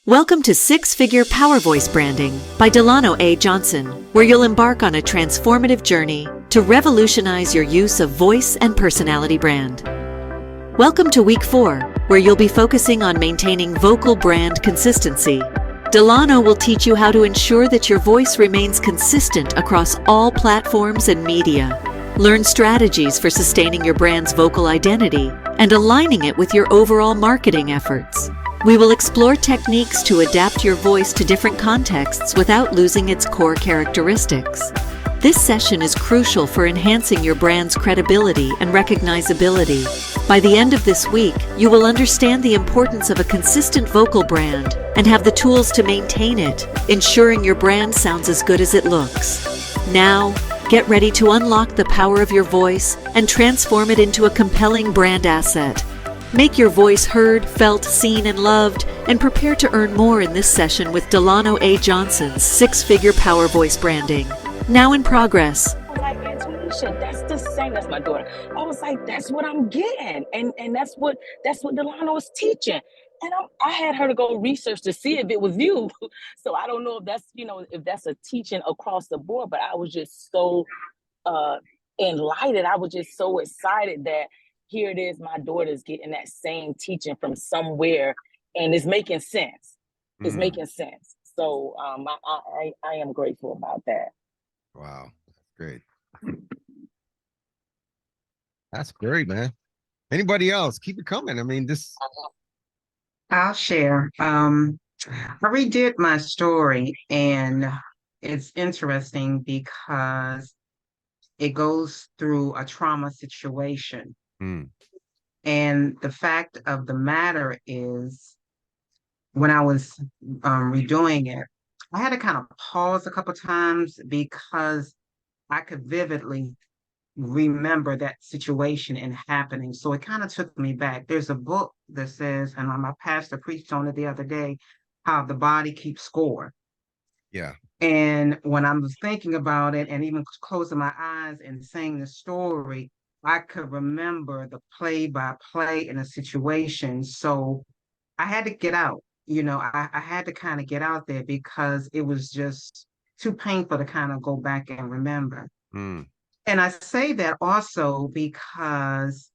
Welcome to Six-Figure PowerVoice Branding by Delano A. Johnson, where you'll embark on a transformative journey to revolutionize your use of voice and personality brand. Welcome to Week 4, where you'll be focusing on maintaining vocal brand consistency. Delano will teach you how to ensure that your voice remains consistent across all platforms and media. Learn strategies for sustaining your brand's vocal identity and aligning it with your overall marketing efforts. We will explore techniques to adapt your voice to different contexts without losing its core characteristics. This session is crucial for enhancing your brand's credibility and recognizability. By the end of this week, you will understand the importance of a consistent vocal brand and have the tools to maintain it, ensuring your brand sounds as good as it looks. Now, get ready to unlock the power of your voice and transform it into a compelling brand asset. Make your voice heard, felt, seen, and loved, and prepare to earn more in this session with Delano A. Johnson's Six-Figure PowerVoice Branding. Now in progress. Like, intuition, that's the same. That's my daughter. I was like, that's what I'm getting, and that's what Delano is teaching. And I had her to go research to see if it was you. So I don't know if that's if that's a teaching across the board. But I was just so enlightened. I was just so excited that here it is. My daughter's getting that same teaching from somewhere, and it's making sense. It's making sense. So I am grateful about that. Wow, great. That's great, man. Anybody else? Keep it coming. I mean, this. I'll share. I redid my story, and it's interesting because it goes through a trauma situation. And the fact of the matter is, when I was redoing it, I had to kind of pause a couple times because I could vividly remember that situation and happening. So it kind of took me back. There's a book that says, and my pastor preached on it the other day, how the body keeps score. Yeah. And when I was thinking about it and even closing my eyes and saying the story, I could remember the play-by-play in a situation. So I had to get out. I had to kind of get out there because it was just too painful to kind of go back and remember. And I say that also because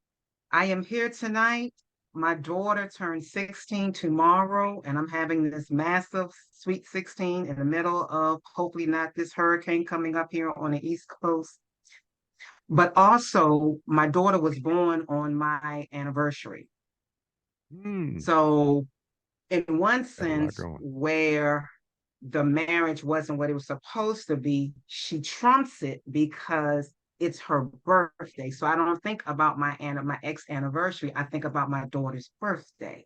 I am here tonight. My daughter turns 16 tomorrow, and I'm having this massive Sweet 16 in the middle of hopefully not this hurricane coming up here on the East Coast. But also, my daughter was born on my anniversary. So, in one sense, where the marriage wasn't what it was supposed to be, she trumps it because it's her birthday. So I don't think about my ex anniversary. I think about my daughter's birthday.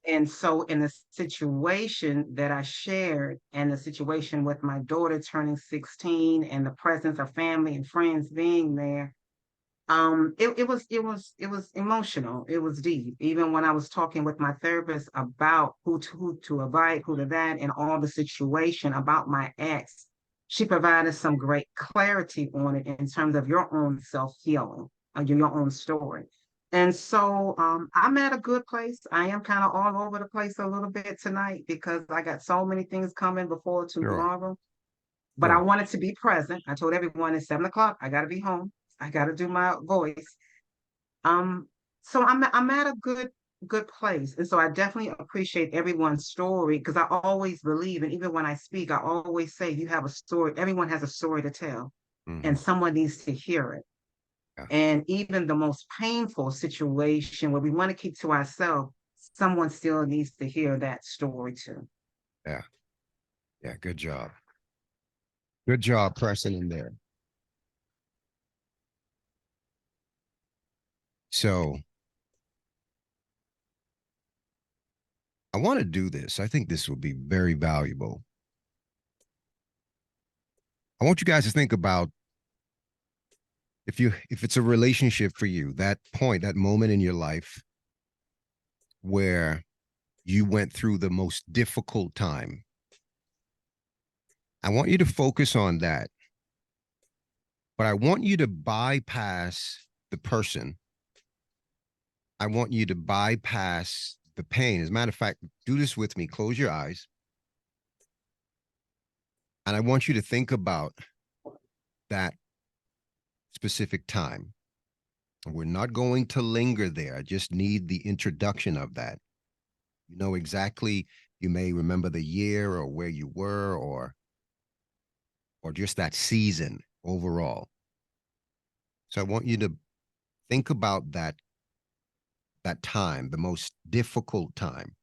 And so in the situation that I shared and the situation with my daughter turning 16 and the presence of family and friends being there, it was emotional. It was deep. Even when I was talking with my therapist about who to invite, who to that, and all the situation about my ex, she provided some great clarity on it in terms of your own self-healing, your own story. And so I'm at a good place. I am kind of all over the place a little bit tonight because I got so many things coming before tomorrow. But I wanted to be present. I told everyone at 7 o'clock, I got to be home. I got to do my voice. So I'm at a good place. And so I definitely appreciate everyone's story because I always believe, and even when I speak, I always say you have a story. Everyone has a story to tell, and someone needs to hear it. Yeah. And even the most painful situation where we want to keep to ourselves, someone still needs to hear that story too. Yeah. Yeah. Good job. Good job pressing in there. So I want to do this. I think this will be very valuable. I want you guys to think about if it's a relationship for you, that point, that moment in your life where you went through the most difficult time. I want you to focus on that. But I want you to bypass the person. I want you to bypass the pain. As a matter of fact, do this with me. Close your eyes. And I want you to think about that specific time. We're not going to linger there. I just need the introduction of that. You know exactly, you may remember the year or where you were, or just that season overall. So I want you to think about that time, the most difficult time.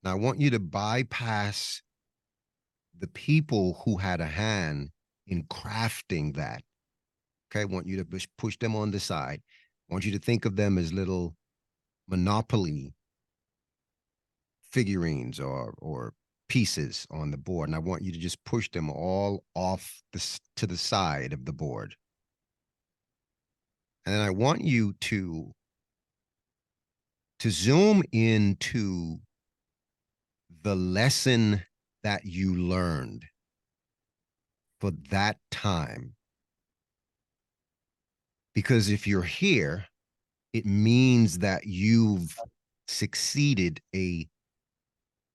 Now I want you to bypass the people who had a hand in crafting that. Okay, I want you to push them on the side. I want you to think of them as little Monopoly figurines or pieces on the board. And I want you to just push them all off to the side of the board. And then I want you to zoom into the lesson that you learned for that time. Because if you're here, it means that you've succeeded a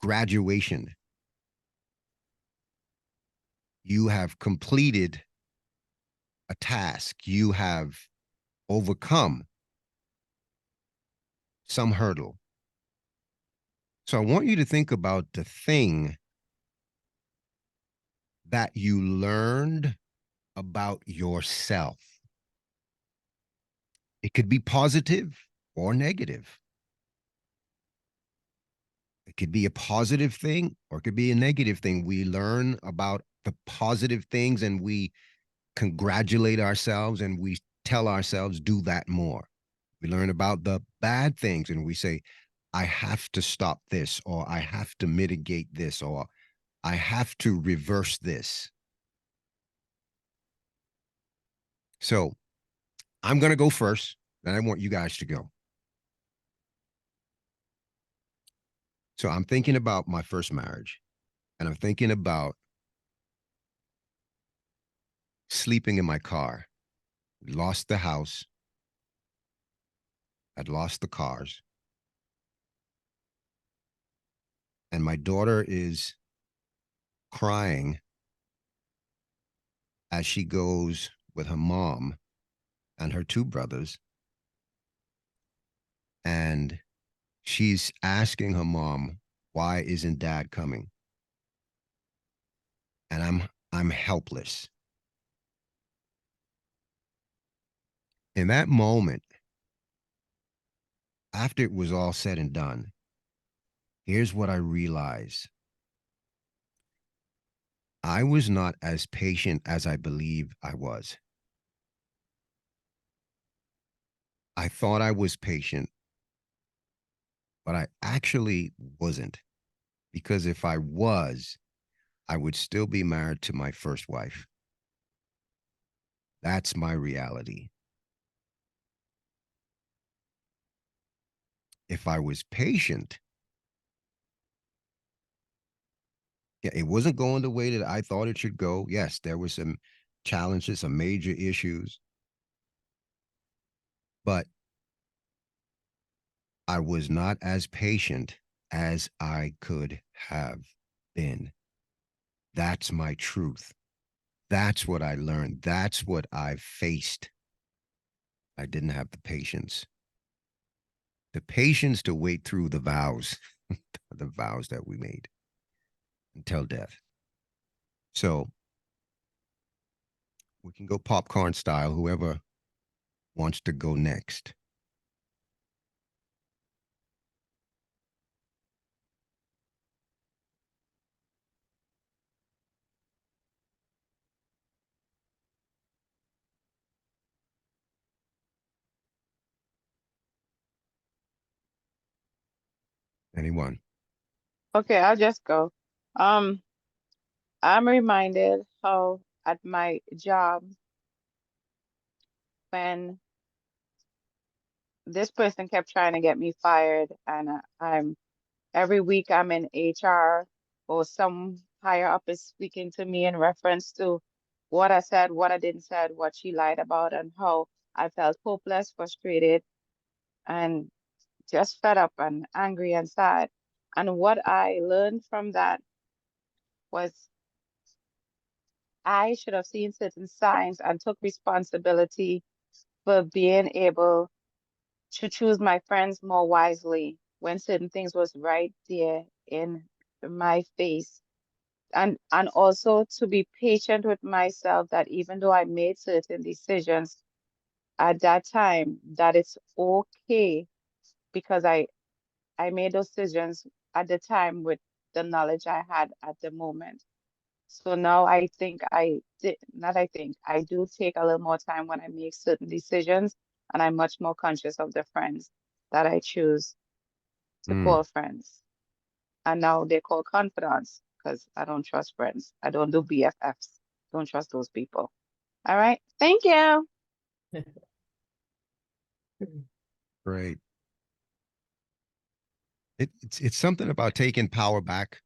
graduation. You have completed a task. You have overcome some hurdle. So I want you to think about the thing that you learned about yourself. It could be positive or negative. It could be a positive thing or it could be a negative thing. We learn about the positive things and we congratulate ourselves and we tell ourselves, do that more. We learn about the bad things and we say, I have to stop this, or I have to mitigate this, or I have to reverse this. So I'm going to go first, and I want you guys to go. So I'm thinking about my first marriage, and I'm thinking about sleeping in my car. We lost the house. I'd lost the cars. And my daughter is crying as she goes with her mom and her two brothers. And she's asking her mom, why isn't dad coming? And I'm helpless. In that moment, after it was all said and done, here's what I realized. I was not as patient as I believe I was. I thought I was patient, but I actually wasn't. Because if I was, I would still be married to my first wife. That's my reality. If I was patient, yeah, it wasn't going the way that I thought it should go. Yes, there were some challenges, some major issues, but I was not as patient as I could have been. That's my truth. That's what I learned. That's what I faced. I didn't have the patience. The patience to wait through the vows, the vows that we made until death. So we can go popcorn style, whoever wants to go next. Anyone? Okay, I'll just go. Um, I'm reminded how at my job, when this person kept trying to get me fired, and I'm every week I'm in HR, or some higher up is speaking to me in reference to what I said, what I didn't said, what she lied about, and how I felt hopeless, frustrated, and just fed up and angry and sad. And what I learned from that was I should have seen certain signs and took responsibility for being able to choose my friends more wisely when certain things was right there in my face. And also to be patient with myself, that even though I made certain decisions at that time, that it's okay, because I made those decisions at the time with the knowledge I had at the moment. So now I think I did, not I think, I do take a little more time when I make certain decisions, and I'm much more conscious of the friends that I choose to call friends. And now they call confidants, because I don't trust friends. I don't do BFFs. Don't trust those people. All right. Thank you. Great. It's something about taking power back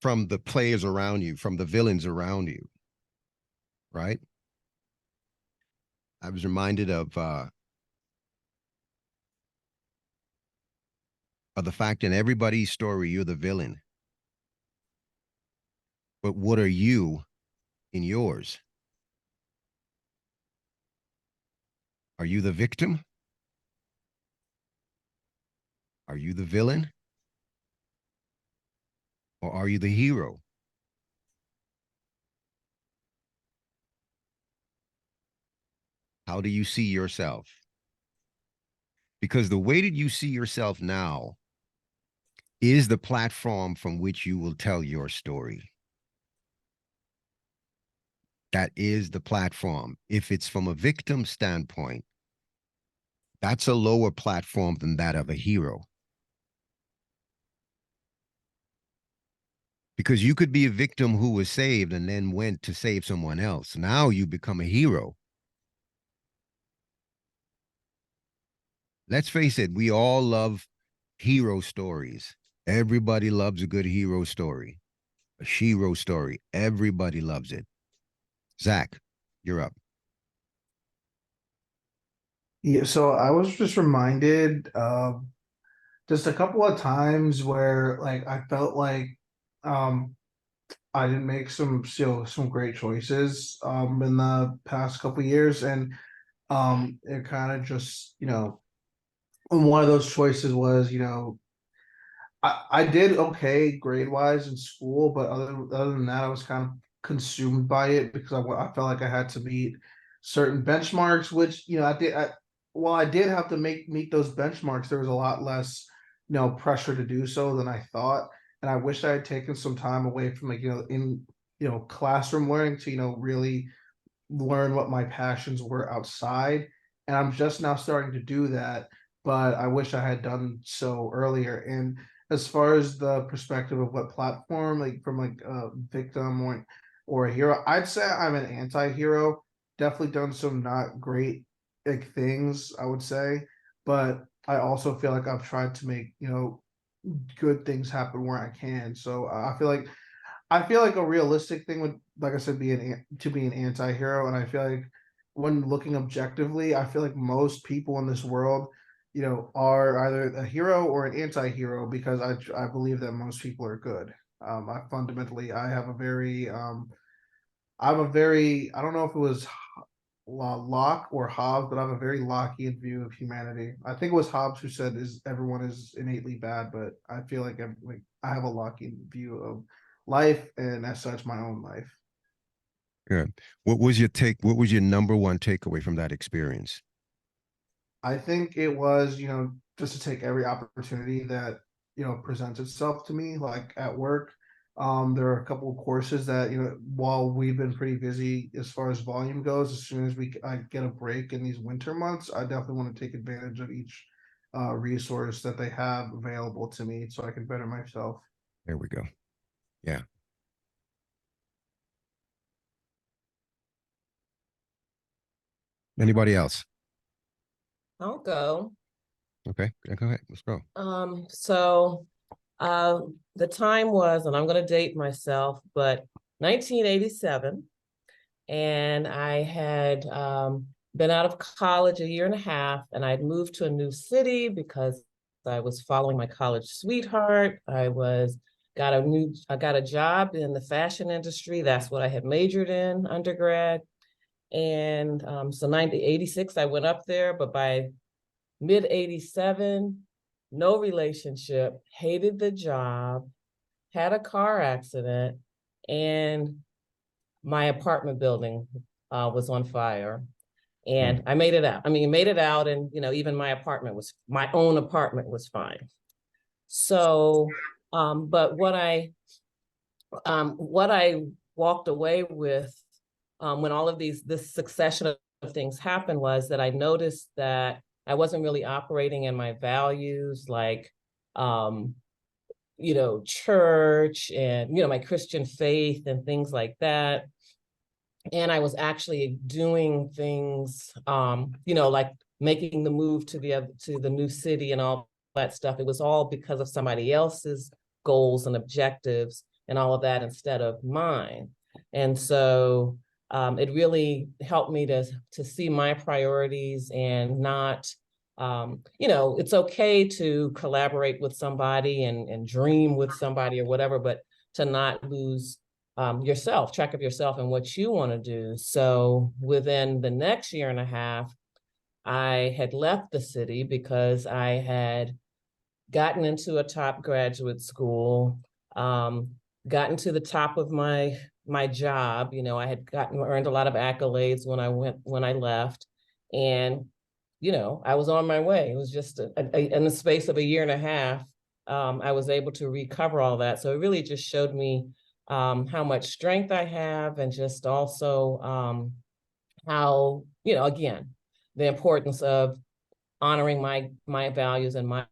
from the players around you, from the villains around you, right? I was reminded of the fact in everybody's story, you're the villain. But what are you in yours? Are you the victim? Are you the villain? Or are you the hero? How do you see yourself? Because the way that you see yourself now is the platform from which you will tell your story. That is the platform. If it's from a victim standpoint, that's a lower platform than that of a hero. Because you could be a victim who was saved and then went to save someone else. Now you become a hero. Let's face it, we all love hero stories. Everybody loves a good hero story, a shero story. Everybody loves it. Zach, you're up. Yeah, so I was just reminded of just a couple of times where like I felt like um I didn't make some great choices in the past couple of years, and it kind of just, and one of those choices was, I did okay grade wise in school, but other than that, I was kind of consumed by it because I felt like I had to meet certain benchmarks, which I did. While I did have to meet those benchmarks, there was a lot less pressure to do so than I thought, and I wish I had taken some time away from in classroom learning to really learn what my passions were outside. And I'm just now starting to do that, but I wish I had done so earlier. And as far as the perspective of what platform, like from like a victim or a hero, I'd say I'm an anti-hero. Definitely done some not great things, I would say, but I also feel like I've tried to make good things happen where I can. So I feel like a realistic thing would, like I said, be an anti-hero, and I feel like when looking objectively, I feel like most people in this world, are either a hero or an anti-hero, because I believe that most people are good. I have a very I don't know if it was Locke or Hobbes, but I have a very Lockean view of humanity. I think it was Hobbes who said is everyone is innately bad, but I feel like I have a Lockean view of life, and as such, my own life. Good. What was your number one takeaway from that experience? I think it was, just to take every opportunity that, presents itself to me, like at work. There are a couple of courses that, while we've been pretty busy as far as volume goes, as soon as I get a break in these winter months, I definitely want to take advantage of each resource that they have available to me so I can better myself. There we go. Yeah. Anybody else? I'll go. Okay, go ahead. Let's go. So the time was, and I'm going to date myself, but 1987. And I had been out of college a year and a half, and I'd moved to a new city because I was following my college sweetheart. I got a job in the fashion industry. That's what I had majored in undergrad. And so 1986, I went up there, but by mid 87, no relationship, hated the job, had a car accident, and my apartment building was on fire. And I made it out. I mean, made it out, and even my own apartment was fine. So, but what I walked away with when all of this succession of things happened was that I noticed that I wasn't really operating in my values, like church and my Christian faith and things like that. And I was actually doing things, like making the move to the new city and all that stuff. It was all because of somebody else's goals and objectives and all of that instead of mine. And so it really helped me to see my priorities and not, it's okay to collaborate with somebody and dream with somebody or whatever, but to not lose track of yourself and what you want to do. So within the next year and a half, I had left the city because I had gotten into a top graduate school, gotten to the top of my job. I had earned a lot of accolades when I left, and I was on my way. It was just in the space of a year and a half, I was able to recover all that. So it really just showed me how much strength I have, and just also how, again, the importance of honoring my values and my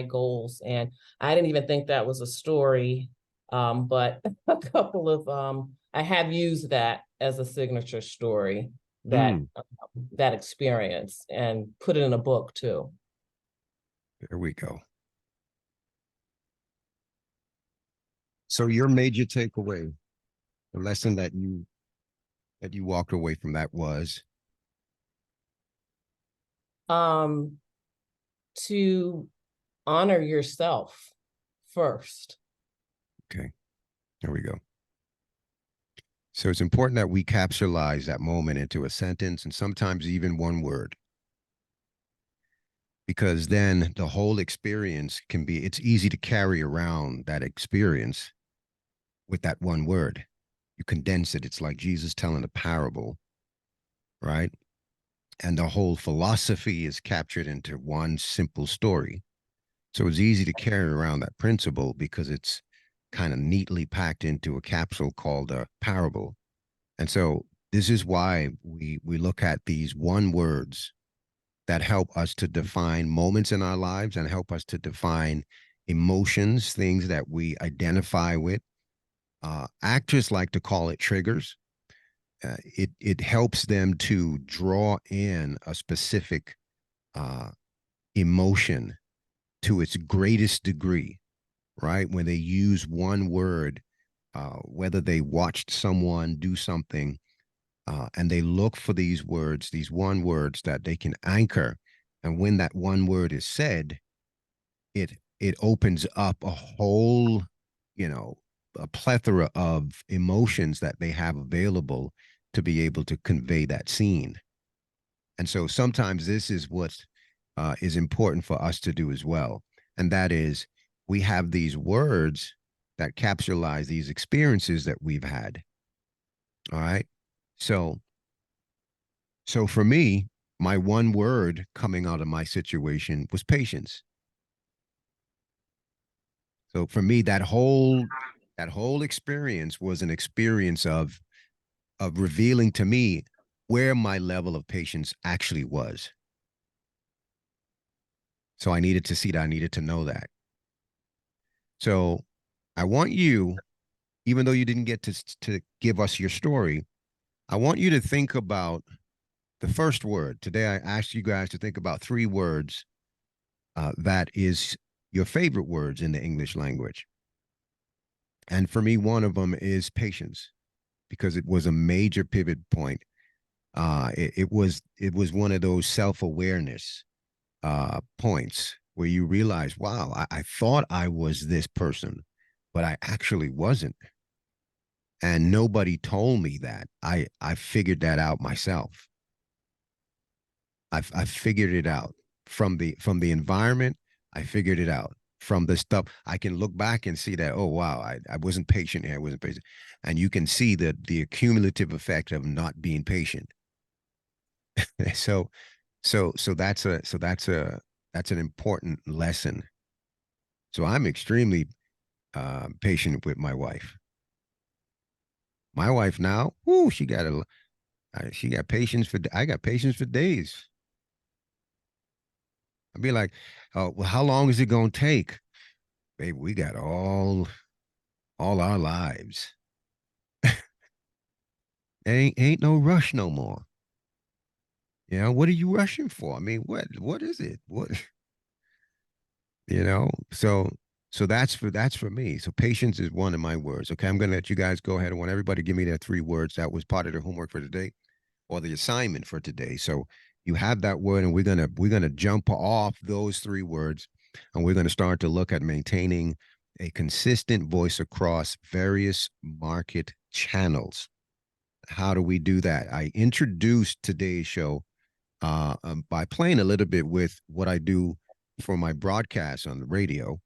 goals. And I didn't even think that was a story, but a couple of I have used that as a signature story, that experience, and put it in a book too. There we go. So your major takeaway, the lesson that you walked away from that was? To honor yourself first. Okay, there we go. So it's important that we capsulize that moment into a sentence, and sometimes even one word, because then the whole experience it's easy to carry around that experience with that one word. You condense it. It's like Jesus telling a parable, right? And the whole philosophy is captured into one simple story. So it's easy to carry around that principle because it's kind of neatly packed into a capsule called a parable. And so this is why we look at these one words that help us to define moments in our lives and help us to define emotions, things that we identify with. Actors like to call it triggers. It helps them to draw in a specific emotion to its greatest degree, right? When they use one word, whether they watched someone do something, and they look for these words, these one words that they can anchor. And when that one word is said, it opens up a whole, a plethora of emotions that they have available to be able to convey that scene. And so sometimes this is what is important for us to do as well. And that is, we have these words that capsulize these experiences that we've had. All right. So for me, my one word coming out of my situation was patience. So for me, that whole experience was an experience of revealing to me where my level of patience actually was. So I needed to see that. I needed to know that. So I want you, even though you didn't get to give us your story, I want you to think about the first word. Today, I asked you guys to think about 3 words that is your favorite words in the English language. And for me, one of them is patience, because it was a major pivot point it was one of those self-awareness points where you realize, wow, I thought I was this person, but I actually wasn't. And nobody told me that. I figured that out myself. I figured it out from the environment. I figured it out from the stuff. I can look back and see that, oh wow, I wasn't patient here. I wasn't patient. And you can see the accumulative effect of not being patient. so that's an important lesson. So I'm extremely patient with my wife. My wife now, whoo, she got patience for. I got patience for days. I'd be like, oh, well, how long is it gonna take? Baby, we got all our lives. Ain't no rush no more. You know, what are you rushing for? I mean, what is it? What you know? So that's for me. So patience is one of my words. Okay, I'm gonna let you guys go ahead. I want everybody to give me their 3 words. That was part of the homework for today, or the assignment for today. So you have that word, and we're gonna jump off those 3 words, and we're gonna start to look at maintaining a consistent voice across various market channels. How do we do that? I introduced today's show by playing a little bit with what I do for my broadcast on the radio,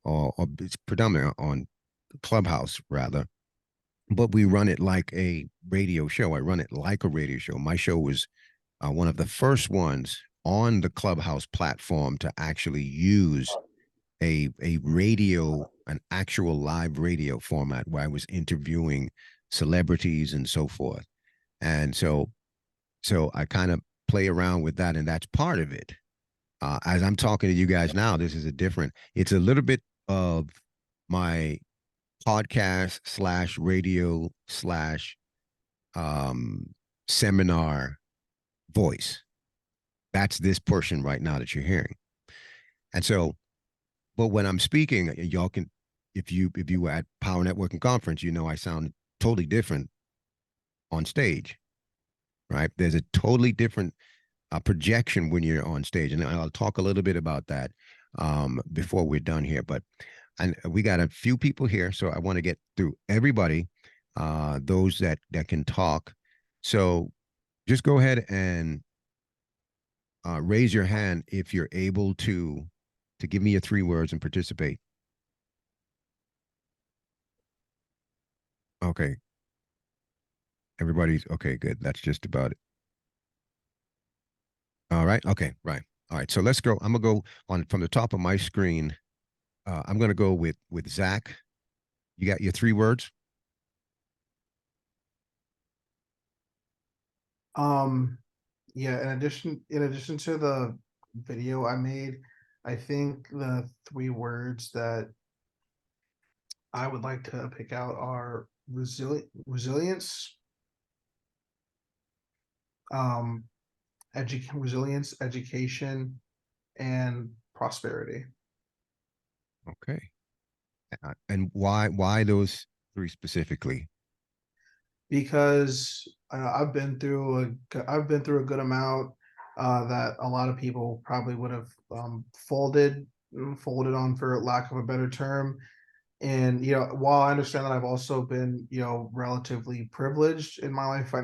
or it's predominantly on Clubhouse rather, but we run it like a radio show. I run it like a radio show. My show was one of the first ones on the Clubhouse platform to actually use a radio, an actual live radio format where I was interviewing celebrities and so forth. And so I kind of play around with that, and that's part of it. As I'm talking to you guys now, this is it's a little bit of my podcast slash radio slash seminar voice. That's this portion right now that you're hearing. And so, but when I'm speaking, y'all can, if you were at Power Networking Conference, you know I sound totally different on stage, right? There's a totally different projection when you're on stage, and I'll talk a little bit about that before we're done here. But and we got a few people here, so I want to get through everybody, those that can talk. So just go ahead and raise your hand if you're able to give me your 3 words and participate. Okay. Everybody's okay, good. That's just about it. All right. Okay. Right. All right. So let's go. I'm gonna go on from the top of my screen. I'm gonna go with Zach. You got your 3 words? Yeah, in addition to the video I made, I think the 3 words that I would like to pick out are resilience, um, resilience, education, and prosperity. Okay. And why those 3 specifically? Because I've been through a good amount that a lot of people probably would have folded on, for lack of a better term. And while I understand that I've also been relatively privileged in my life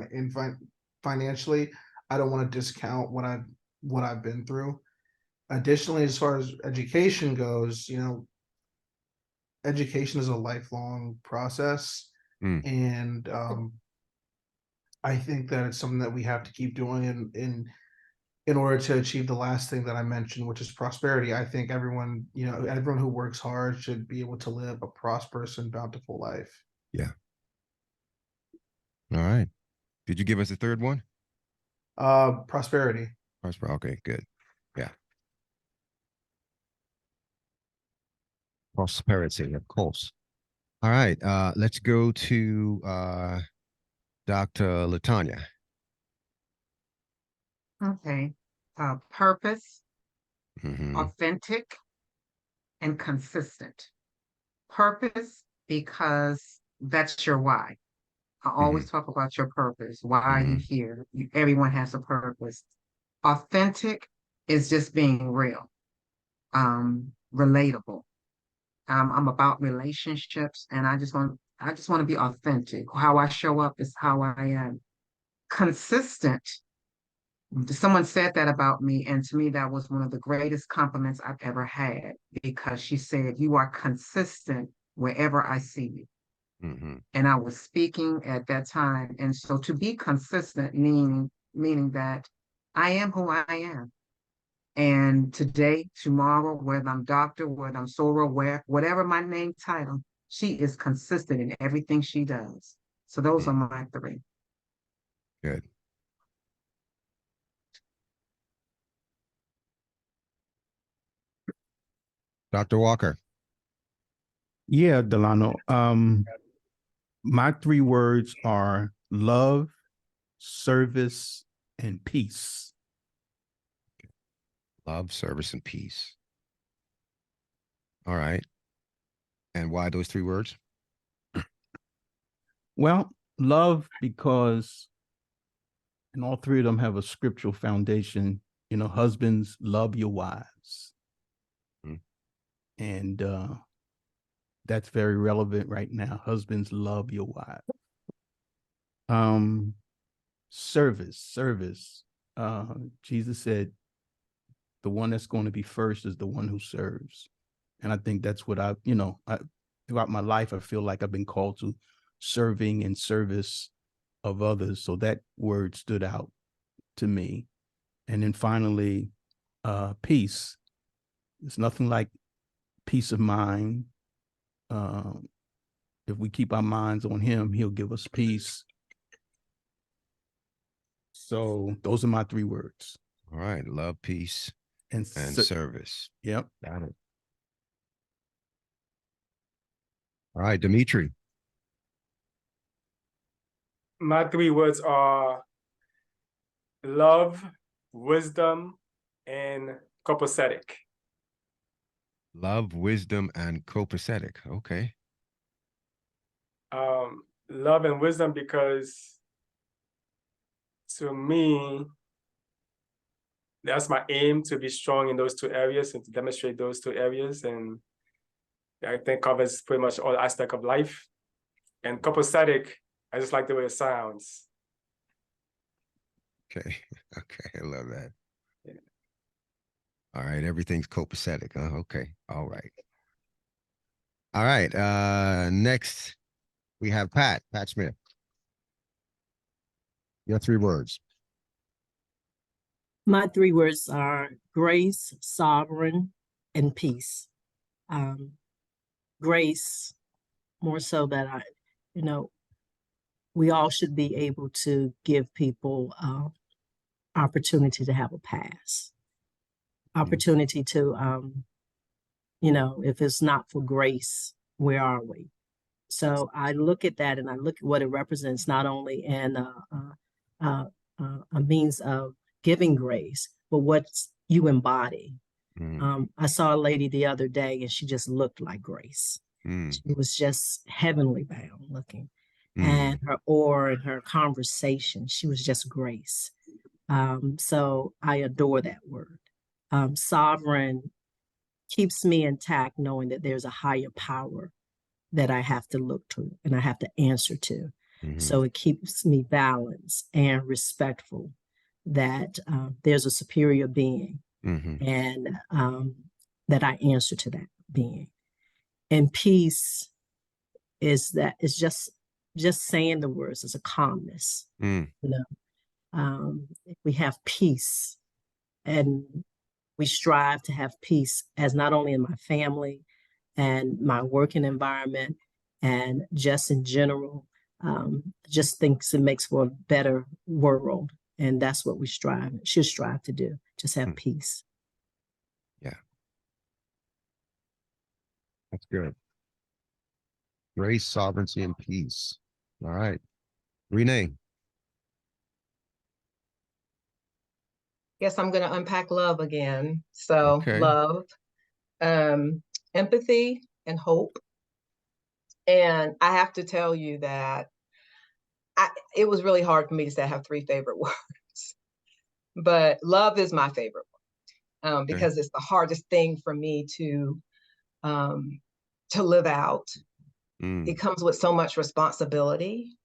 financially, I don't want to discount what I've been through. Additionally, as far as education goes, education is a lifelong process. And I think that it's something that we have to keep doing in order to achieve the last thing that I mentioned, which is prosperity. I think everyone who works hard should be able to live a prosperous and bountiful life. Yeah. All right. Did you give us a 3rd one? Prosperity. Okay, good. Yeah. Prosperity, of course. All right. Let's go to Dr. Latanya. Okay. Purpose, Mm-hmm. authentic, and consistent. Purpose, because that's your why. I always talk about your purpose. Why are you here? Everyone has a purpose. Authentic is just being real, relatable. I'm about relationships, and I just want to be authentic. How I show up is how I am. Consistent. Someone said that about me, and to me, that was one of the greatest compliments I've ever had, because she said, "You are consistent wherever I see you." And I was speaking at that time. And so to be consistent, meaning that I am who I am. And today, tomorrow, whether I'm doctor, whether I'm Sora, whatever my name title, she is consistent in everything she does. So those are my three. Good. Dr. Walker. Yeah, Delano. My three words are love, service, and peace. Love, service, and peace. All right. And why those three words? Well, love, because, and all three of them have a scriptural foundation. You know, husbands, love your wives. And that's very relevant right now. Husbands, love your wives. Service. Jesus said, the one that's going to be first is the one who serves. And I think that's what throughout my life, I feel like I've been called to serving and service of others. So that word stood out to me. And then finally, peace. It's nothing like peace of mind. If we keep our minds on him, he'll give us peace. So those are my three words. All right. Love, peace, and service. Yep. Got it. All right, Dimitri. My three words are love, wisdom, and copacetic. Love, wisdom, and copacetic. Okay. Love and wisdom, because to me, that's my aim, to be strong in those two areas and to demonstrate those two areas. And I think covers pretty much all aspects of life. And copacetic, I just like the way it sounds. Okay. Okay. I love that. Yeah. All right. Everything's copacetic. Huh? Okay. All right. All right. Next, we have Pat Smith. Your three words. My three words are grace, sovereign, and peace. Grace, more so that we all should be able to give people opportunity to have a pass, opportunity to, if it's not for grace, where are we? So I look at that and I look at what it represents, not only in a means of giving grace, but what you embody. I saw a lady the other day and she just looked like grace. She was just heavenly bound looking. And her aura and her conversation, she was just grace. So I adore that word. Sovereign keeps me intact, knowing that there's a higher power that I have to look to and I have to answer to. So it keeps me balanced and respectful that there's a superior being and that I answer to that being. And peace is just saying the words. It's a calmness. We have peace, and we strive to have peace as not only in my family and my working environment and just in general, just thinks it makes for a better world. And that's what we should strive to do, just have peace. Yeah. That's good. Grace, sovereignty, and peace. All right. Renee. Guess I'm going to unpack love again. So love, empathy, and hope. And I have to tell you that it was really hard for me to say I have 3 favorite words, but love is my favorite one, because it's the hardest thing for me to live out. It comes with so much responsibility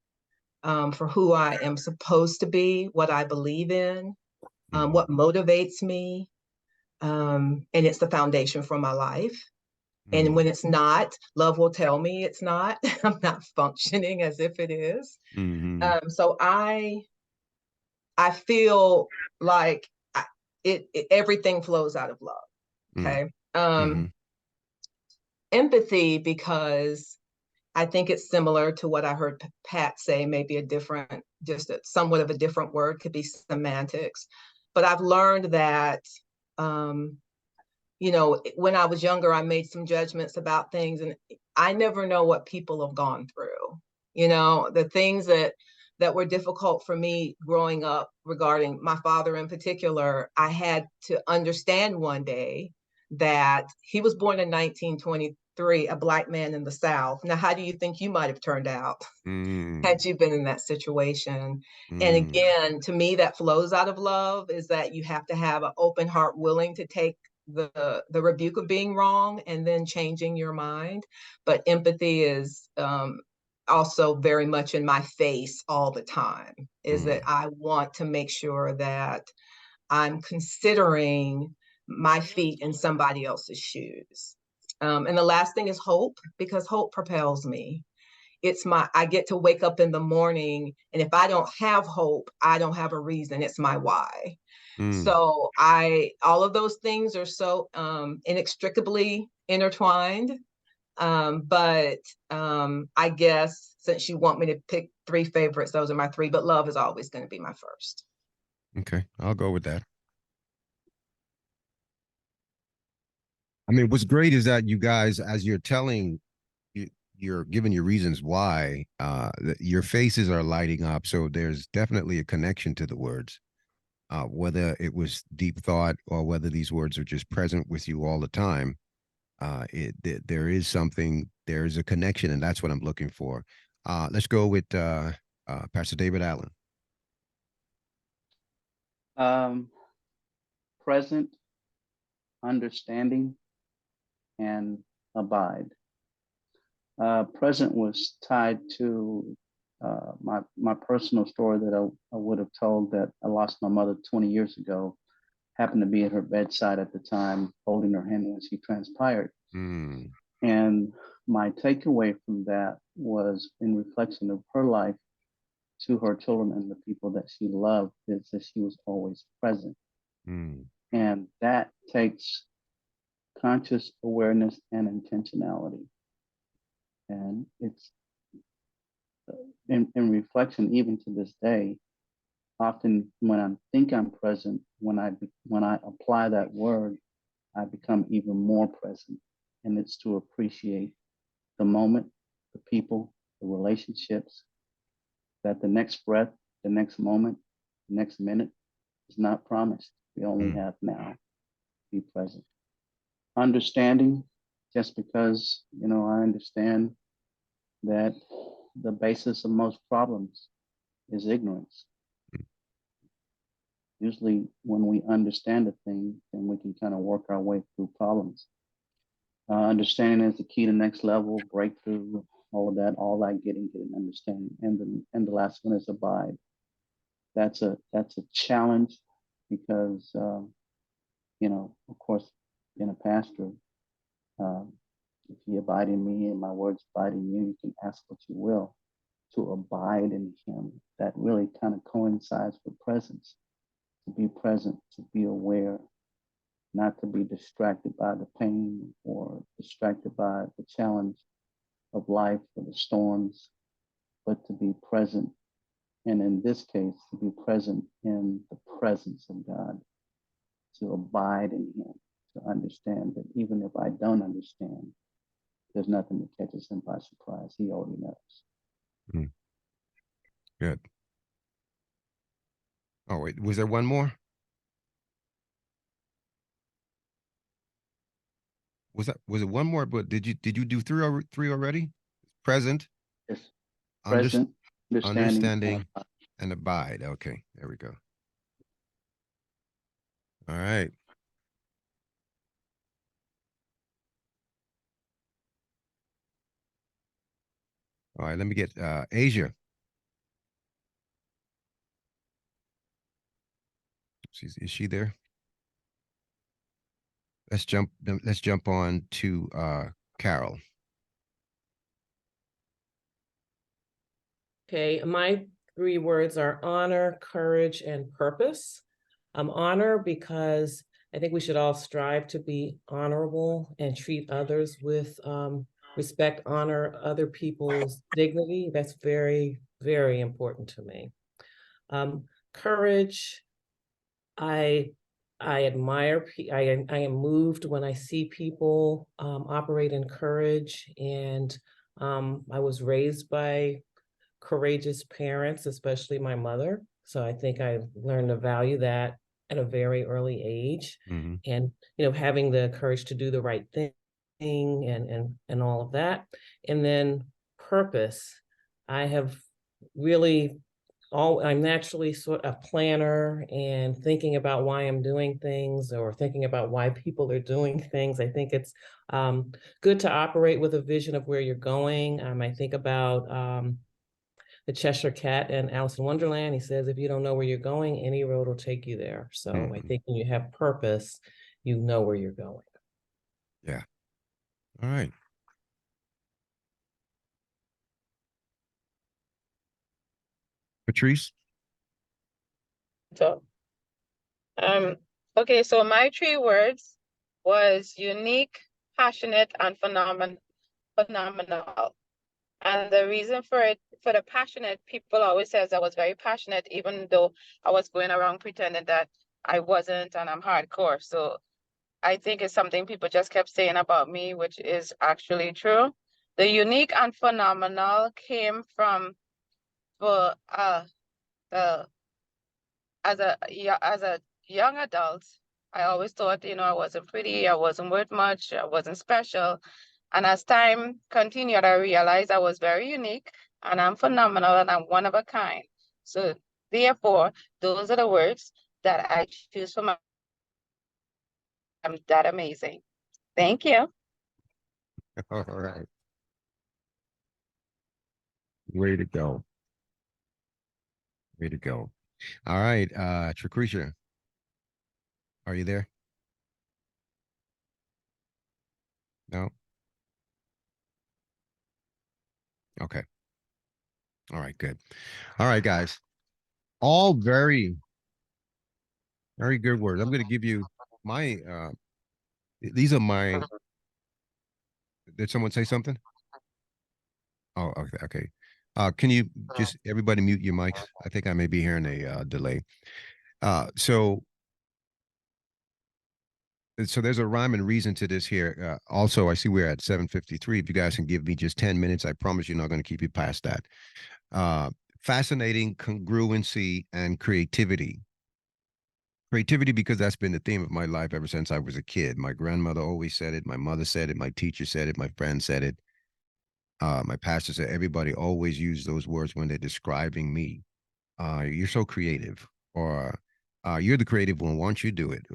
for who I am supposed to be, what I believe in, what motivates me, and it's the foundation for my life. And when it's not, love will tell me it's not. I'm not functioning as if it is. So I feel like everything flows out of love. Okay. Empathy, because I think it's similar to what I heard Pat say, maybe somewhat of a different word, could be semantics. But I've learned that, when I was younger, I made some judgments about things, and I never know what people have gone through. The things that were difficult for me growing up regarding my father in particular, I had to understand one day that he was born in 1923, a Black man in the South. Now, how do you think you might have turned out had you been in that situation? And again, to me, that flows out of love, is that you have to have an open heart, willing to take the rebuke of being wrong and then changing your mind. But empathy is also very much in my face all the time, is that I want to make sure that I'm considering my feet in somebody else's shoes. And the last thing is hope, because hope propels me. I get to wake up in the morning, and if I don't have hope, I don't have a reason. It's my why. So all of those things are so inextricably intertwined. But I guess since you want me to pick 3 favorites, those are my 3, but love is always going to be my first. Okay, I'll go with that. I mean, what's great is that you guys, as you're telling, you're giving your reasons why, your faces are lighting up. So there's definitely a connection to the words, whether it was deep thought or whether these words are just present with you all the time. There is a connection, and that's what I'm looking for. Let's go with Pastor David Allen. Present, understanding, and abide. Present was tied to my personal story that I would have told, that I lost my mother 20 years ago. Happened to be at her bedside at the time, holding her hand when she transpired. And my takeaway from that was, in reflection of her life to her children and the people that she loved, is that she was always present. And that takes conscious awareness and intentionality. And it's in reflection, even to this day, often when I think I'm present, when I apply that word, I become even more present. And it's to appreciate the moment, the people, the relationships, that the next breath, the next moment, the next minute is not promised. We only have now. Be present. Understanding, just because, I understand that the basis of most problems is ignorance. Usually when we understand a thing, then we can kind of work our way through problems. Understanding is the key to next level, breakthrough, all that getting understanding. And the last one is abide. That's a challenge, because, of course, being a pastor, if you abide in me and my words abide in you, you can ask what you will. To abide in him, that really kind of coincides with presence. To be present, to be aware, not to be distracted by the pain or distracted by the challenge of life or the storms, but to be present. And in this case, to be present in the presence of God, to abide in him, to understand that even if I don't understand, there's nothing that catches him by surprise. He already knows. Good. Oh, wait, was there one more? Was it one more? But did you do three already? Present. Yes. Present, Understanding and abide. Okay, there we go. All right. All right, let me get Asia. Is she there? Let's jump on to Carol. Okay, my 3 words are honor, courage, and purpose. Honor because I think we should all strive to be honorable and treat others with respect, honor other people's dignity. That's very, very important to me. Courage, I admire, I am moved when I see people operate in courage, and I was raised by courageous parents, especially my mother. So I think I learned to value that at a very early age. Mm-hmm. And, having the courage to do the right thing and all of that. And then purpose. I have really I'm naturally sort of a planner and thinking about why I'm doing things or thinking about why people are doing things. I think it's good to operate with a vision of where you're going. I think about the Cheshire Cat and Alice in Wonderland. He says, if you don't know where you're going, any road will take you there. So I think when you have purpose, you know where you're going. Yeah. All right. Patrice? So, okay, so my 3 words was unique, passionate, and phenomenal. And the reason for it, for the passionate, people always says I was very passionate, even though I was going around pretending that I wasn't and I'm hardcore. So I think it's something people just kept saying about me, which is actually true. The unique and phenomenal came from for the as a young adult, I always thought, I wasn't pretty, I wasn't worth much, I wasn't special. And as time continued, I realized I was very unique and I'm phenomenal and I'm one of a kind. So therefore, those are the words that I choose for my, I'm that amazing. Thank you. All right. Way to go. Way to go. All right, Tracretia, are you there? No? Okay. All right, good. All right, guys. All very, very good words. I'm going to give you my, these are my, did someone say something? Oh, okay, okay. Can you just, everybody mute your mics? I think I may be hearing a delay. So there's a rhyme and reason to this here. Also, I see we're at 7:53. If you guys can give me just 10 minutes, I promise you're not going to keep you past that. Fascinating, congruency, and creativity. Creativity, because that's been the theme of my life ever since I was a kid. My grandmother always said it. My mother said it. My teacher said it. My friend said it. My pastor said everybody always use those words when they're describing me. You're so creative, or you're the creative one. Why don't you do it?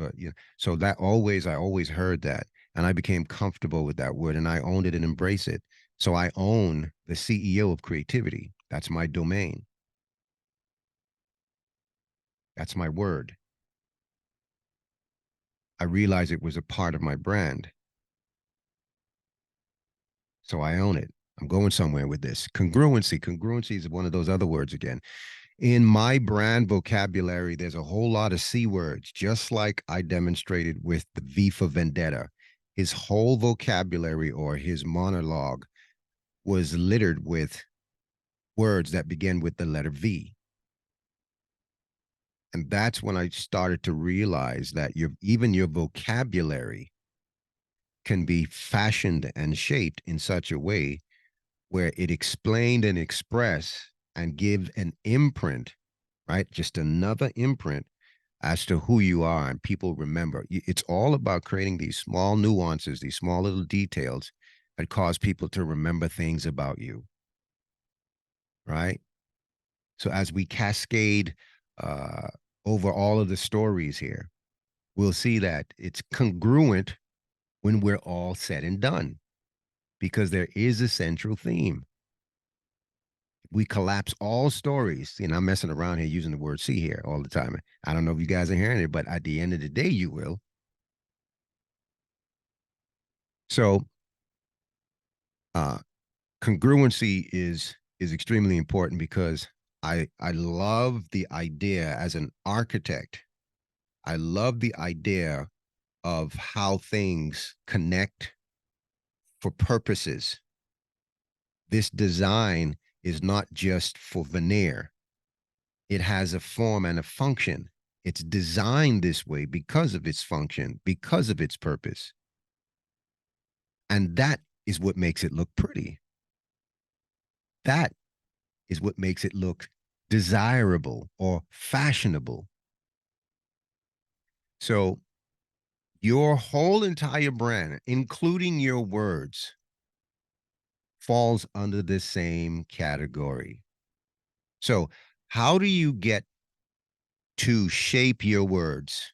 So that I always heard that, and I became comfortable with that word, and I owned it and embraced it. So I own the CEO of creativity. That's my domain. That's my word. I realized it was a part of my brand. So I own it. I'm going somewhere with this. Congruency. Congruency is one of those other words again. In my brand vocabulary, there's a whole lot of C words, just like I demonstrated with the V for Vendetta. His whole vocabulary, or his monologue, was littered with words that begin with the letter V. And that's when I started to realize that even your vocabulary can be fashioned and shaped in such a way where it explained and expressed and give an imprint, right? Just another imprint as to who you are, and people remember. It's all about creating these small nuances, these small little details that cause people to remember things about you, right? So as we cascade over all of the stories here, we'll see that it's congruent when we're all said and done, because there is a central theme. We collapse all stories. You know, I'm messing around here using the word see here all the time. I don't know if you guys are hearing it, but at the end of the day, you will. So congruency is extremely important, because I love the idea as an architect. I love the idea of how things connect for purposes. This design is not just for veneer. It has a form and a function. It's designed this way because of its function, because of its purpose. And that is what makes it look pretty. That is what makes it look desirable or fashionable. So your whole entire brand, including your words, falls under the same category. So how do you get to shape your words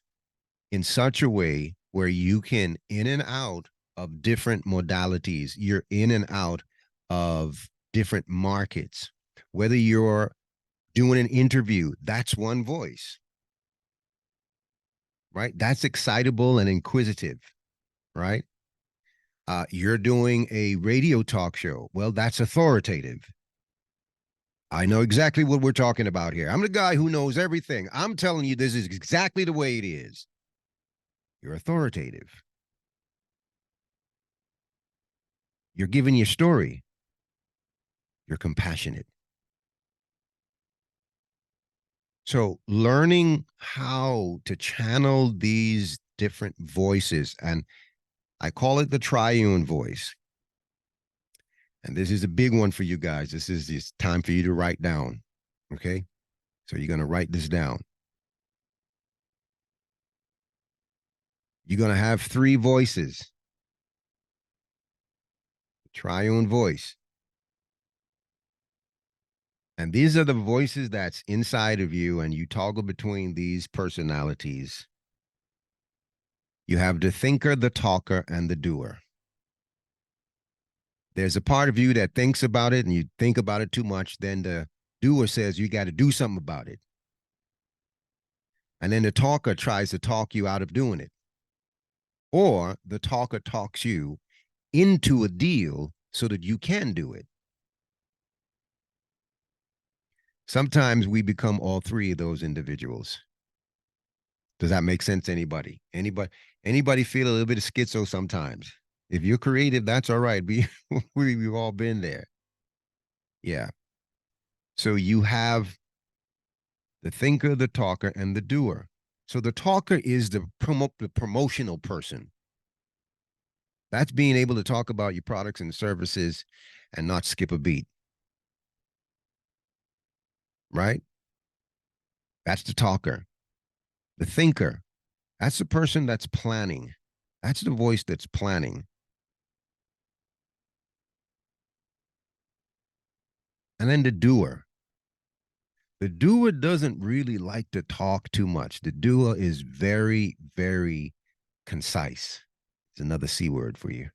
in such a way where you can in and out of different modalities? You're in and out of different markets. Whether you're doing an interview, that's one voice, right? That's excitable and inquisitive, right? You're doing a radio talk show. Well, that's authoritative. I know exactly what we're talking about here. I'm the guy who knows everything. I'm telling you, this is exactly the way it is. You're authoritative. You're giving your story. You're compassionate. So learning how to channel these different voices, and I call it the triune voice. And this is a big one for you guys. This is it's time for you to write down. Okay? So you're going to write this down. You're going to have 3 voices. Triune voice. And these are the voices that's inside of you, and you toggle between these personalities. You have the thinker, the talker, and the doer. There's a part of you that thinks about it, and you think about it too much. Then the doer says you got to do something about it. And then the talker tries to talk you out of doing it. Or the talker talks you into a deal so that you can do it. Sometimes we become all 3 of those individuals. Does that make sense to anybody? Anybody feel a little bit of schizo sometimes? If you're creative, that's all right. We've all been there. Yeah. So you have the thinker, the talker, and the doer. So the talker is the promotional person. That's being able to talk about your products and services and not skip a beat. Right? That's the talker. The thinker, that's the person that's planning. That's the voice that's planning. And then the doer. The doer doesn't really like to talk too much. The doer is very, very concise. It's another C word for you.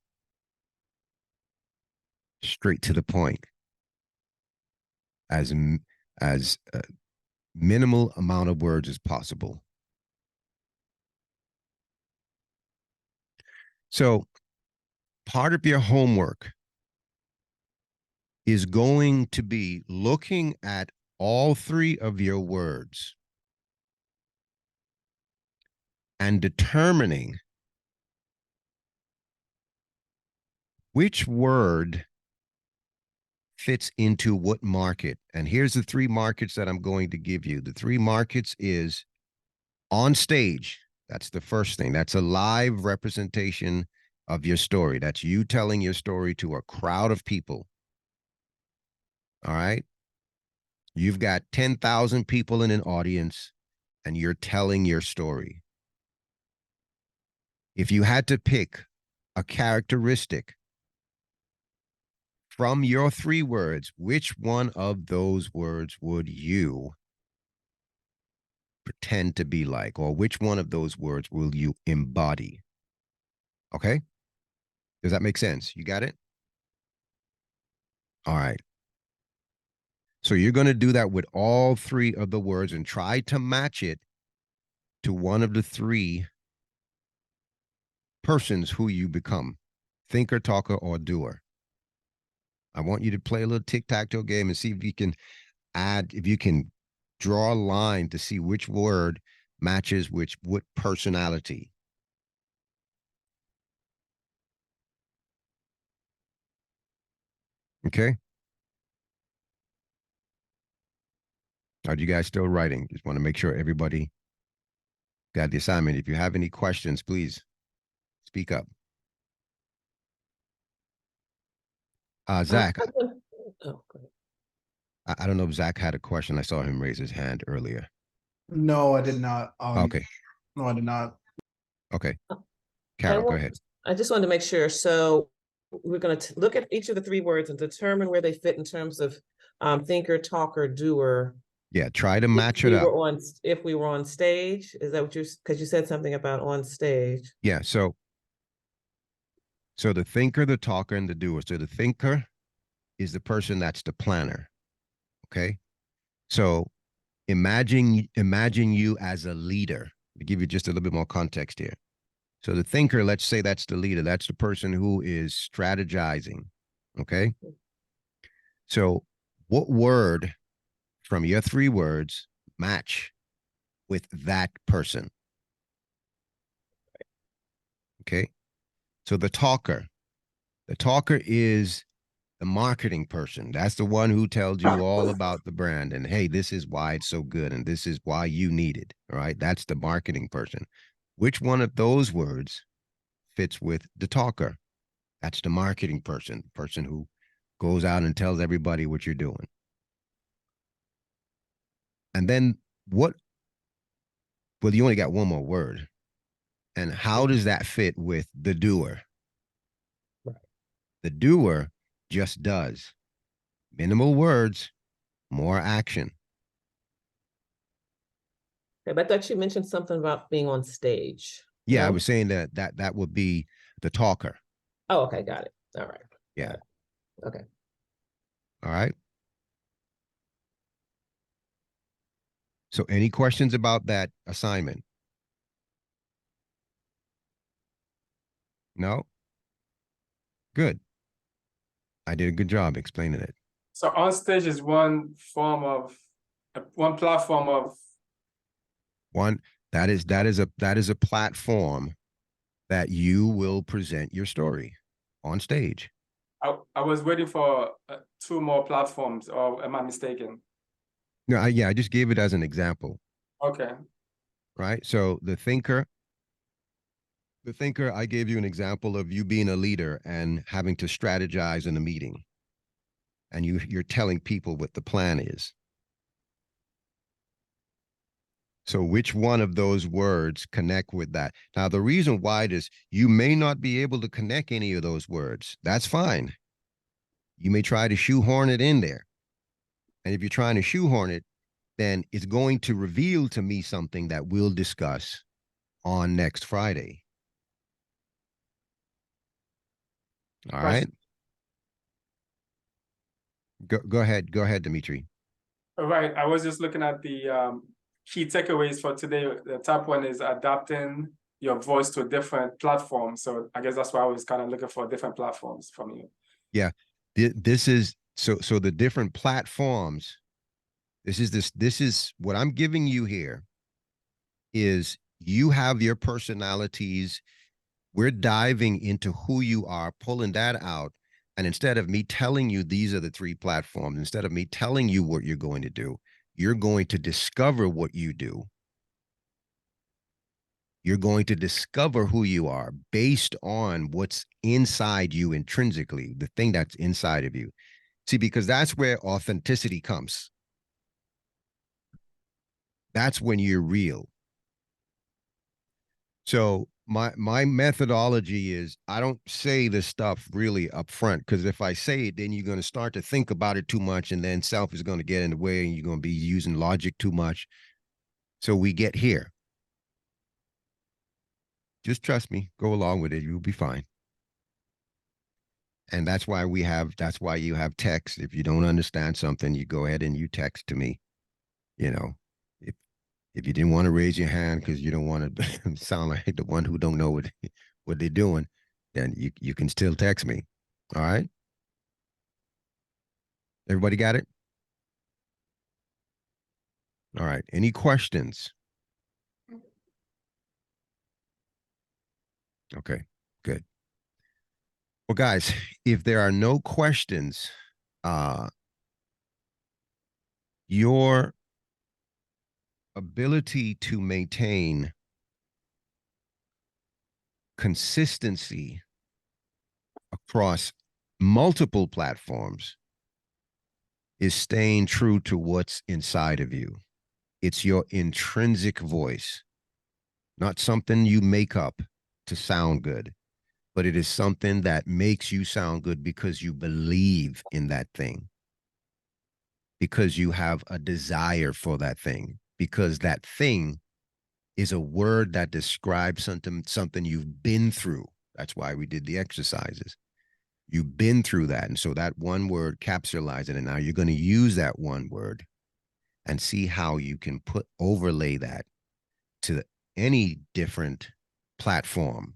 Straight to the point. As minimal amount of words as possible. So part of your homework is going to be looking at all 3 of your words and determining which word fits into what market. And here's the 3 markets that I'm going to give you. The 3 markets is on stage. That's the first thing. That's a live representation of your story. That's you telling your story to a crowd of people. All right? You've got 10,000 people in an audience, and you're telling your story. If you had to pick a characteristic from your 3 words, which one of those words would you pretend to be like, or which one of those words will you embody? Okay? Does that make sense? You got it? All right. So you're going to do that with all 3 of the words and try to match it to one of the 3 persons who you become, thinker, talker, or doer. I want you to play a little tic-tac-toe game and see if you can draw a line to see which word matches what personality. Okay? Are you guys still writing? Just want to make sure everybody got the assignment. If you have any questions, please speak up. Zach. I don't know if Zach had a question. I saw him raise his hand earlier. No, I did not. Okay. No, I did not. Okay. Carol, go ahead. I just wanted to make sure. So we're going to look at each of the 3 words and determine where they fit in terms of thinker, talker, doer. Yeah, try to match it up. If we were on stage, is that what because you said something about on stage? Yeah, so the thinker, the talker, and the doer. So the thinker is the person that's the planner. Okay? So imagine you as a leader. To give you just a little bit more context here. So the thinker, let's say that's the leader. That's the person who is strategizing. Okay? So what word from your 3 words match with that person? Okay. So the talker is the marketing person. That's the one who tells you all about the brand and, hey, this is why it's so good and this is why you need it. All right. That's the marketing person. Which one of those words fits with the talker? That's the marketing person, the person who goes out and tells everybody what you're doing. And then well, you only got one more word. And how does that fit with the doer? Right. The doer just does. Minimal words, more action. Okay, but I thought you mentioned something about being on stage. Yeah, no? I was saying that would be the talker. Oh, okay, got it. All right. Yeah. Okay. All right. So any questions about that assignment? No? Good. I did a good job explaining it. So on stage is one platform of that is a platform that you will present your story on stage. I was waiting for 2 more platforms, or am I mistaken? No, I just gave it as an example. Okay. Right. So the thinker, I gave you an example of you being a leader and having to strategize in a meeting. And you're telling people what the plan is. So which one of those words connect with that? Now, the reason why is you may not be able to connect any of those words. That's fine. You may try to shoehorn it in there. And if you're trying to shoehorn it, then it's going to reveal to me something that we'll discuss on next Friday. All right. Go ahead, Dimitri. All right. I was just looking at the key takeaways for today. The top one is adapting your voice to a different platform. So I guess that's why I was kind of looking for different platforms from you. Yeah. This is so the different platforms. This is what I'm giving you here is you have your personalities. We're diving into who you are, pulling that out. And instead of me telling you these are the 3 platforms, instead of me telling you what you're going to do, you're going to discover what you do. You're going to discover who you are based on what's inside you intrinsically, the thing that's inside of you. See, because that's where authenticity comes. That's when you're real. So my methodology is I don't say this stuff really up front, because if I say it, then you're going to start to think about it too much, and then self is going to get in the way, and you're going to be using logic too much. So we get here. Just trust me, go along with it. You'll be fine. And that's why you have text. If you don't understand something, you go ahead and you text to me. You know, if you didn't want to raise your hand because you don't want to sound like the one who don't know what they're doing, then you can still text me. All right. Everybody got it? All right. Any questions? Okay, good. Well, guys, if there are no questions, your ability to maintain consistency across multiple platforms is staying true to what's inside of you. It's your intrinsic voice, not something you make up to sound good, but it is something that makes you sound good because you believe in that thing, because you have a desire for that thing, because that thing is a word that describes something you've been through. That's why we did the exercises. You've been through that. And so that one word capsulizes it. And now you're going to use that one word and see how you can overlay that to any different platform,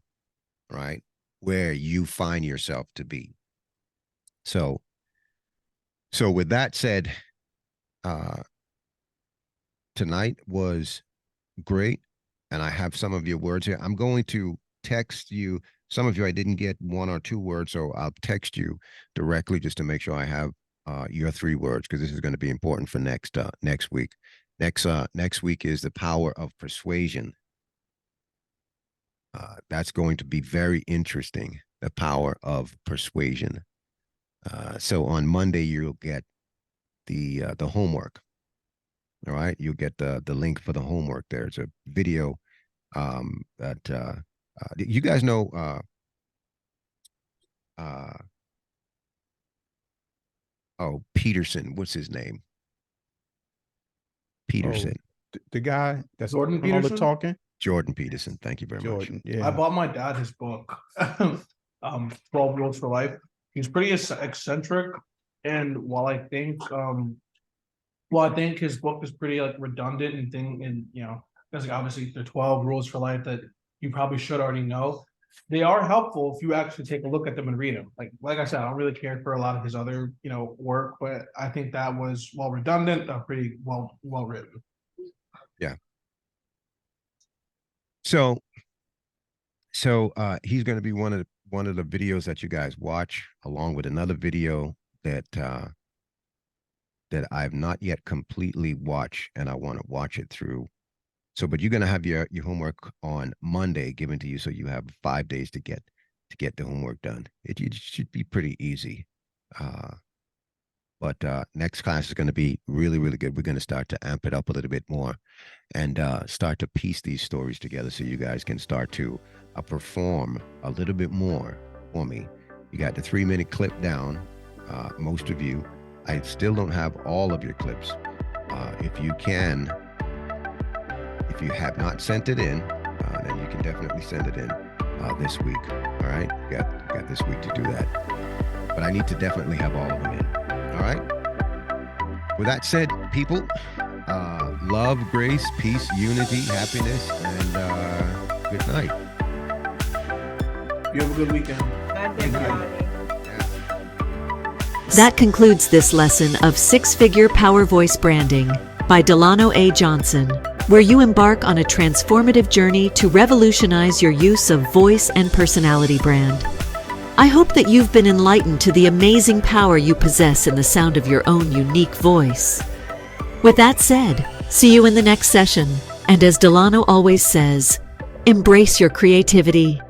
right, where you find yourself to be. So with that said, tonight was great, and I have some of your words here. I'm going to text you. Some of you, I didn't get 1 or 2 words, so I'll text you directly just to make sure I have your 3 words, because this is going to be important for next week. Next week is the power of persuasion. That's going to be very interesting, the power of persuasion. So on Monday, you'll get the homework. All right, you'll get the link for the homework. There's a video that you guys know. Peterson. What's his name? Peterson. The guy that's Jordan on all the Peterson? talking. Jordan Peterson. Thank you very much. Yeah. I bought my dad his book, 12 Rules for Life. He's pretty eccentric, and while I think his book is pretty like redundant and you know, because like, obviously the 12 Rules for Life that you probably should already know, they are helpful if you actually take a look at them and read them. Like I said, I don't really care for a lot of his other work, but I think that was well redundant, pretty well written. Yeah. So he's going to be one of the videos that you guys watch, along with another video that I've not yet completely watched, and I want to watch it through. So, but you're going to have your homework on Monday given to you, so you have 5 days to get the homework done. It should be pretty easy. But next class is going to be really, really good. We're going to start to amp it up a little bit more and start to piece these stories together so you guys can start to perform a little bit more for me. You got the 3-minute clip down, most of you. I still don't have all of your clips. If you have not sent it in, then you can definitely send it in this week. All right, you got this week to do that. But I need to definitely have all of them in. All right. With that said, people, love, grace, peace, unity, happiness, and good night. You have a good weekend. That concludes this lesson of 6-Figure PowerVoice Branding by Delano A. Johnson, where you embark on a transformative journey to revolutionize your use of voice and personality brand. I hope that you've been enlightened to the amazing power you possess in the sound of your own unique voice. With that said, see you in the next session, and as Delano always says, embrace your creativity.